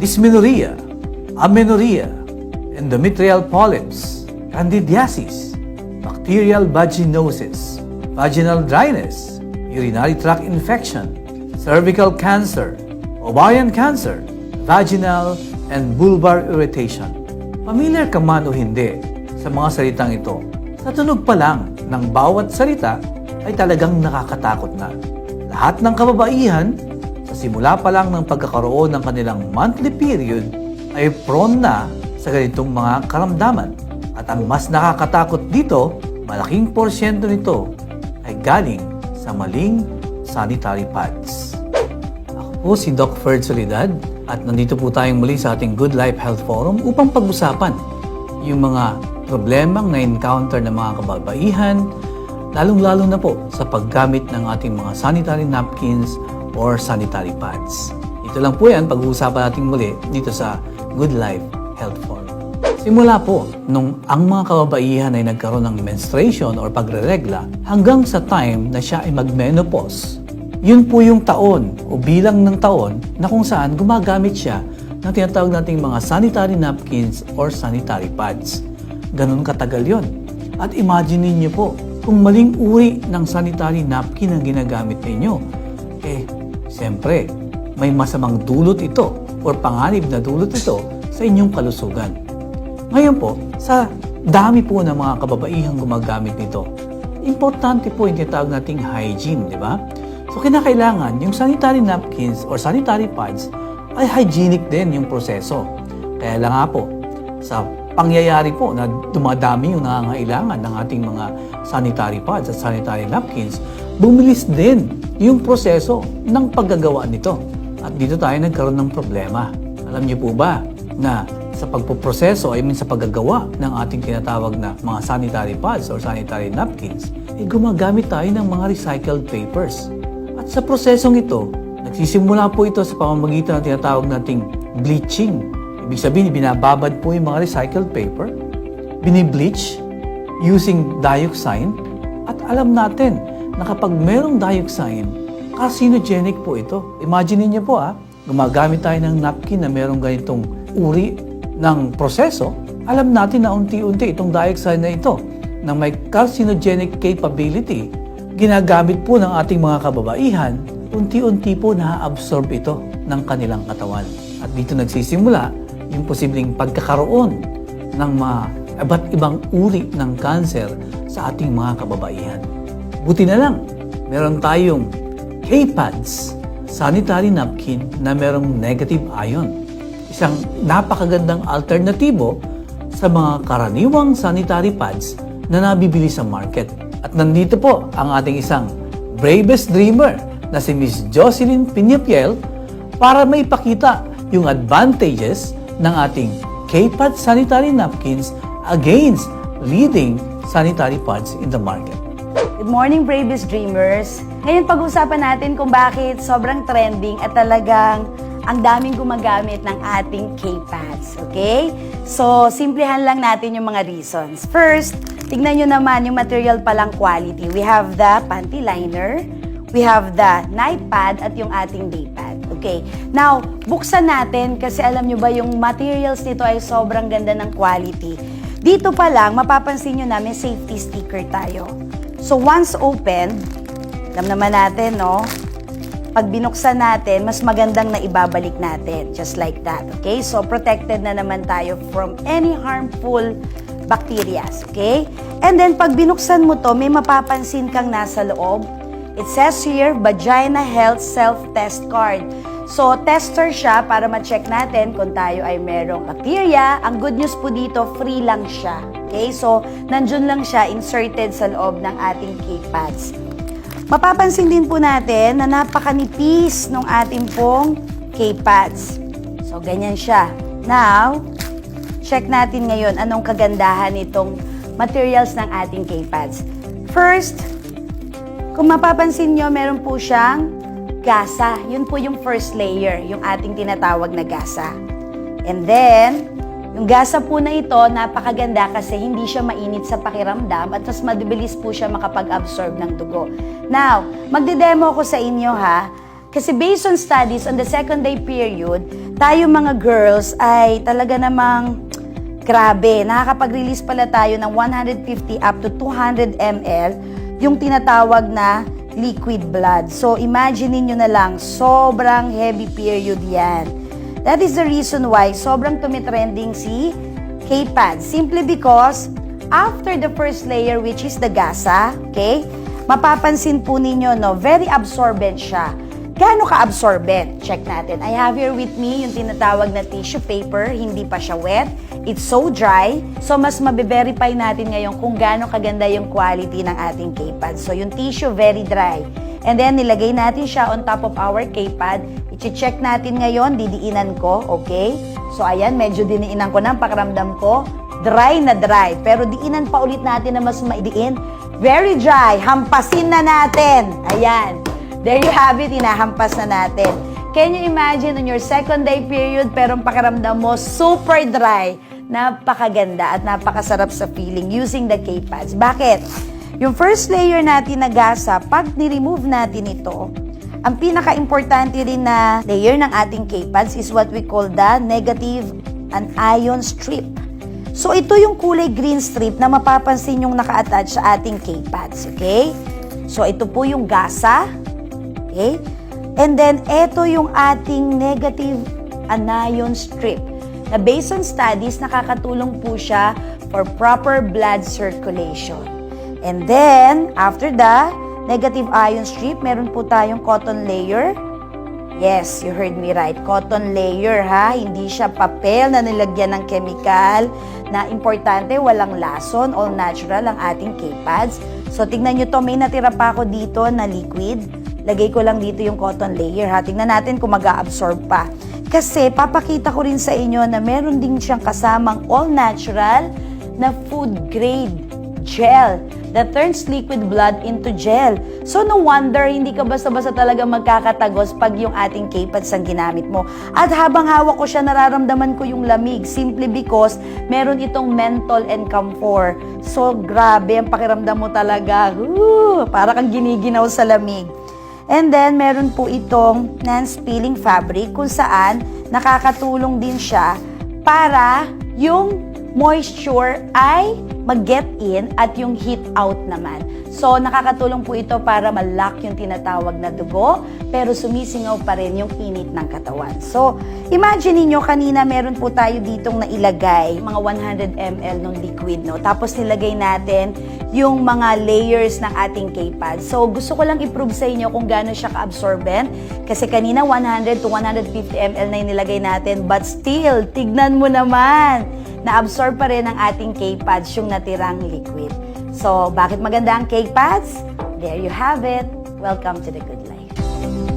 dysmenorrhea, amenorrhea, endometrial polyps, candidiasis, bacterial vaginosis, vaginal dryness, urinary tract infection, cervical cancer, ovarian cancer, vaginal and vulvar irritation. Familiar ka man o hindi sa mga salitang ito, sa tunog pa lang ng bawat salita ay talagang nakakatakot na. Lahat ng kababaihan, sa simula pa lang ng pagkakaroon ng kanilang monthly period, ay prone na sa ganitong mga karamdaman. At ang mas nakakatakot dito, malaking porsyento nito ay galing sa maling sanitary pads. Ako po si Doc Ferd Soledad at nandito po tayong muli sa ating Good Life Health Forum upang pag-usapan yung mga problemang na-encounter ng mga kababaihan, lalong-lalo na po sa paggamit ng ating mga sanitary napkins or sanitary pads. Ito lang po yan, pag-uusapan natin muli dito sa Good Life Health Forum. Simula po, nung ang mga kababaihan ay nagkaroon ng menstruation or pagreregla hanggang sa time na siya ay mag-menopause, yun po yung taon o bilang ng taon na kung saan gumagamit siya ng tinatawag nating mga sanitary napkins or sanitary pads. Ganun katagal yun. At imagine niyo po, kung maling uri ng sanitary napkin ang ginagamit ninyo, siyempre, may masamang dulot ito or panganib na dulot ito sa inyong kalusugan. Ngayon po, sa dami po ng mga kababaihang gumagamit nito, importante po yung tinatawag nating hygiene, di ba? So, kinakailangan yung sanitary napkins or sanitary pads ay hygienic din yung proseso. Kaya lang nga po, sa pangyayari po na dumadami yung nangangailangan ng ating mga sanitary pads at sanitary napkins, bumilis din yung proseso ng paggagawa nito. At dito tayo nagkaroon ng problema. Alam niyo po ba na sa pagpoproseso, sa paggagawa ng ating tinatawag na mga sanitary pads or sanitary napkins, gumagamit tayo ng mga recycled papers. At sa prosesong ito, nagsisimula po ito sa pamamagitan ng tinatawag nating bleaching. Ibig sabihin, binababad po yung mga recycled paper, binibleach using dioxin, at alam natin na kapag merong dioxin, carcinogenic po ito. Imagine niyo po gumagamit tayo ng napkin na merong ganitong uri ng proseso, alam natin na unti-unti itong dioxin na ito na may carcinogenic capability, ginagamit po ng ating mga kababaihan, unti-unti po na-absorb ito ng kanilang katawan. At dito nagsisimula yung posibleng pagkakaroon ng mga iba't ibang uri ng cancer sa ating mga kababaihan. Buti na lang, meron tayong K-pads, sanitary napkin na merong negative ion. Isang napakagandang alternatibo sa mga karaniwang sanitary pads na nabibili sa market. At nandito po ang ating isang bravest dreamer na si Miss Jocelyn Piñapiel para maipakita yung advantages ng ating K-pad sanitary napkins against leading sanitary pads in the market. Good morning, bravest dreamers! Ngayon pag-usapan natin kung bakit sobrang trending at talagang ang daming gumagamit ng ating K-pads. Okay? So, simplihan lang natin yung mga reasons. First, tignan nyo naman yung material palang quality. We have the panty liner, we have the night pad, at yung ating day pad. Okay. Now, buksan natin kasi alam nyo ba yung materials nito ay sobrang ganda ng quality. Dito pa lang, mapapansin nyo na may safety sticker tayo. So, once open, alam naman natin, no? Pag binuksan natin, mas magandang na ibabalik natin. Just like that. Okay? So, protected na naman tayo from any harmful bacteria. Okay? And then, pag binuksan mo to, may mapapansin kang nasa loob. It says here, Vagina Health Self-Test Card. So, tester siya para ma-check natin kung tayo ay merong bacteria. Ang good news po dito, free lang siya. Okay? So, nandun lang siya inserted sa loob ng ating K-pads. Mapapansin din po natin na napakanipis ng ating pong K-pads. So, ganyan siya. Now, check natin ngayon anong kagandahan nitong materials ng ating K-pads. First, kung mapapansin nyo, meron po siyang gasa. Yun po yung first layer, yung ating tinatawag na gasa. And then, yung gasa po na ito, napakaganda kasi hindi siya mainit sa pakiramdam at mas mabilis po siya makapag-absorb ng dugo. Now, magde-demo ko sa inyo kasi based on studies on the second day period, tayo mga girls ay talaga namang grabe. Nakakapag-release pala tayo ng 150 up to 200 ml yung tinatawag na liquid blood. So, imagine niyo na lang, sobrang heavy period yan. That is the reason why sobrang tumitrending si K-Pads. Simply because, after the first layer, which is the gasa, okay, mapapansin po ninyo, no, very absorbent siya. Gaano ka-absorbent? Check natin. I have here with me yung tinatawag na tissue paper. Hindi pa siya wet. It's so dry. So, mas mabe-verify natin ngayon kung gaano kaganda yung quality ng ating K-Pad. So, yung tissue, very dry. And then, nilagay natin siya on top of our K-Pad. I-check natin ngayon, didiinan ko, okay? So, ayan, medyo diniinan ko na. Pakiramdam ko, dry na dry. Pero diinan pa ulit natin na mas maidiin. Very dry. Hampasin na natin. Ayan. There you have it, hinahampas na natin. Can you imagine on your second day period, pero ang pakiramdam mo, super dry. Napakaganda at napakasarap sa feeling using the K-Pads. Bakit? Yung first layer natin na gasa, pag ni-remove natin ito, ang pinaka-importante rin na layer ng ating K-Pads is what we call the negative anion strip. So, ito yung kulay green strip na mapapansin yung naka-attach sa ating K-Pads. Okay? So, ito po yung gasa. Okay? And then, ito yung ating negative anion strip. Na based on studies, nakakatulong po siya for proper blood circulation. And then, after the negative ion strip, meron po tayong cotton layer. Yes, you heard me right. Cotton layer, ha? Hindi siya papel na nilagyan ng chemical. Na importante, walang lason, all natural ang ating K-Pads. So, tignan nyo to, may natira pa ako dito na liquid. Lagay ko lang dito yung cotton layer, ha? Tingnan natin kung mag-a-absorb pa. Kasi, papakita ko rin sa inyo na meron din siyang kasamang all-natural na food grade gel that turns liquid blood into gel. So, no wonder, hindi ka basta-basta talaga magkakatagos pag yung ating K-Pads ang ginamit mo. At habang hawak ko siya, nararamdaman ko yung lamig simply because meron itong menthol and camphor. So, grabe, ang pakiramdam mo talaga. Para kang giniginaw sa lamig. And then, meron po itong non-spilling fabric kung saan nakakatulong din siya para yung moisture ay mag-get in at yung heat out naman. So, nakakatulong po ito para ma-lock yung tinatawag na dugo, pero sumisingaw pa rin yung init ng katawan. So, imagine niyo kanina meron po tayo ditong nailagay, mga 100 ml ng liquid, no? Tapos nilagay natin yung mga layers ng ating K-Pad. So, gusto ko lang i-prove sa inyo kung gaano siya ka-absorbent. Kasi kanina 100 to 150 ml na inilagay natin, but still, tignan mo naman, na-absorb pa rin ang ating K-Pads yung natirang liquid. So, bakit maganda ang K-Pads? There you have it. Welcome to the good life.